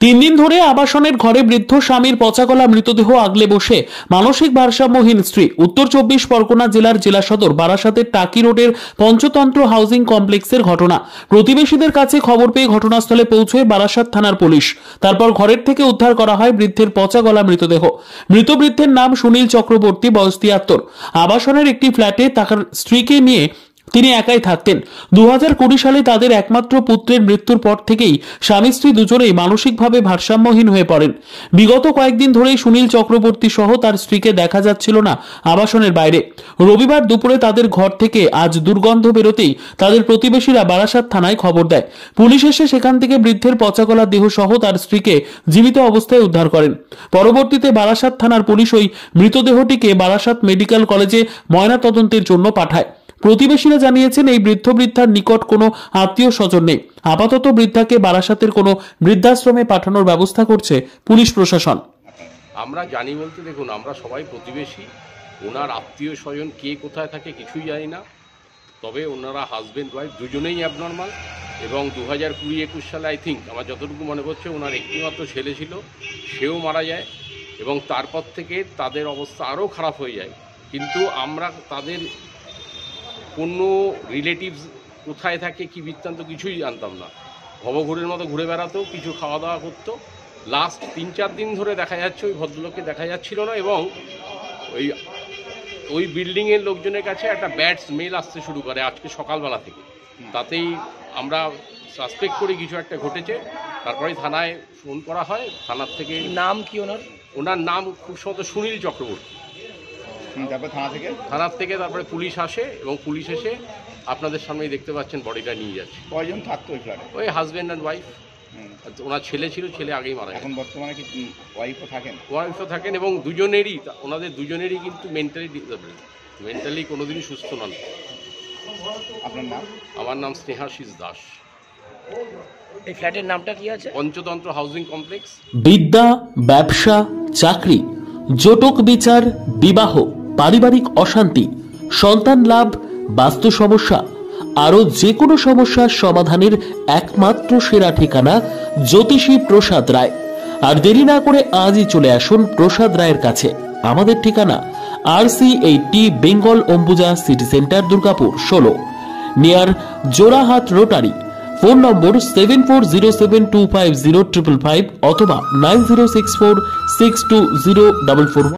তিন দিন ধরে আবাসনের ঘরে বৃদ্ধ স্বামীর পচাগলা মৃতদেহ আগলে বসে মানসিক ভারসাম্যহীন স্ত্রী। উত্তর 24 পরগনা জেলার জেলা সদর বারাসাতের টাকি রোডের পঞ্চতন্ত্র হাউজিং কমপ্লেক্সের ঘটনা। প্রতিবেশীদের কাছে খবর পেয়ে ঘটনাস্থলে পৌঁছয় বারাসাত থানার পুলিশ। তারপর ঘরের থেকে উদ্ধার করা হয় বৃদ্ধের পচাগলা মৃতদেহ। মৃত বৃদ্ধের নাম সুনীল চক্রবর্তী, বয়স 73। আবাসনের একটি ফ্ল্যাটে তার স্ত্রীকে নিয়ে তিনি একাই থাকতেন। 2020 সালে তাদের একমাত্র পুত্রের মৃত্যুর পর থেকেই স্বামী স্ত্রী দুজনেই মানসিকভাবে ভারসাম্যহীন হয়ে পড়েন। বিগত কয়েকদিন ধরেই সুনীল চক্রবর্তী সহ তার স্ত্রীকে দেখা যাচ্ছিল না আবাসনের বাইরে। রবিবার দুপুরে তাদের ঘর থেকে আজ দুর্গন্ধ বেরোতেই তাদের প্রতিবেশীরা বারাসাত থানায় খবর দেয়। পুলিশ এসে সেখান থেকে বৃদ্ধের পচাগলা দেহ সহ তার স্ত্রীকে জীবিত অবস্থায় উদ্ধার করেন। পরবর্তীতে বারাসাত থানার পুলিশ ওই মৃতদেহটিকে বারাসাত মেডিকেল কলেজে ময়নাতদন্তের জন্য পাঠায়। প্রতিবেশীরা জানিয়েছেন এই বৃদ্ধার নিকট কোনো আত্মীয় স্বজন নেই। আপাতত বৃদ্ধাকে বারাসাতের কোনো বৃদ্ধাশ্রমে পাঠানোর ব্যবস্থা করছে পুলিশ প্রশাসন। আমরা জানি বলতে দেখুন, আমরা সবাই প্রতিবেশী। ওনার আত্মীয় স্বজন কে কোথায় থাকে কিছুই জানি না। তবে ওনারা হাজব্যান্ড ওয়াইফ দুজনেই অ্যাবনর্মাল এবং 2020-21 সালে আই থিঙ্ক আমার যতটুকু মনে পড়ছে ওনার একটিমাত্র ছেলে ছিল, সেও মারা যায় এবং তারপর থেকে তাদের অবস্থা আরও খারাপ হয়ে যায়। কিন্তু আমরা তাদের কোনো রিলেটিভস কোথায় থাকে কি বৃত্তান্ত কিছুই জানতাম না। ভবঘুরের মতো ঘুরে বেড়াতো, কিছু খাওয়া দাওয়া করতো। লাস্ট 3-4 দিন ধরে দেখা যাচ্ছে ওই ভদ্রলোককে দেখা যাচ্ছিল না এবং ওই বিল্ডিংয়ের লোকজনের কাছে একটা ব্যাড স্মেল আসতে শুরু করে আজকে সকালবেলা থেকে। তাতেই আমরা সাসপেক্ট করি কিছু একটা ঘটেছে। তারপরে থানায় ফোন করা হয়। থানার থেকে নাম কি ওনার নাম খুব সম্ভবত সুনীল চক্রবর্তী। তারপর থানার থেকে তারপরে পুলিশ আসে এবং পুলিশ এসে আপনাদের সামনেই দেখতে পাচ্ছেন বডিটা নিয়ে যাচ্ছে। কয়জন থাকতো ওই ফ্ল্যাটে? ওই হাজব্যান্ড অ্যান্ড ওয়াইফ। ওনার ছেলে ছিল, ছেলে আগেই মারা গেছে। এখন বর্তমানে কি ওয়াইফও থাকেন এবং ওনাদের দুজনেরই কিন্তু মেন্টালি ডিসেবল, মেন্টালি কোনোদিনই সুস্থ নন। আপনার নাম? আমার নাম স্নেহাশিস দাস। এই ফ্ল্যাটের নামটা কি আছে? Panchatantra housing complex. বিদ্যা, ব্যবসা, চাকরি, জটক বিচার, বিবাহ, পারিবারিক অশান্তি, সন্তান লাভ, বাস্তু সমস্যা, আরো যে কোনো সমস্যার সমাধানের একমাত্র সেরা ঠিকানা জ্যোতিষী প্রসাদ রায়। আর দেরি না করে আজই চলে আসুন প্রসাদ রায়ের কাছে। আমাদের ঠিকানা RC80 Bengal Ambuja city centre, Durgapur 16, near Jorhat rotary. Phone নম্বর 7407250555 অথবা 9064620444।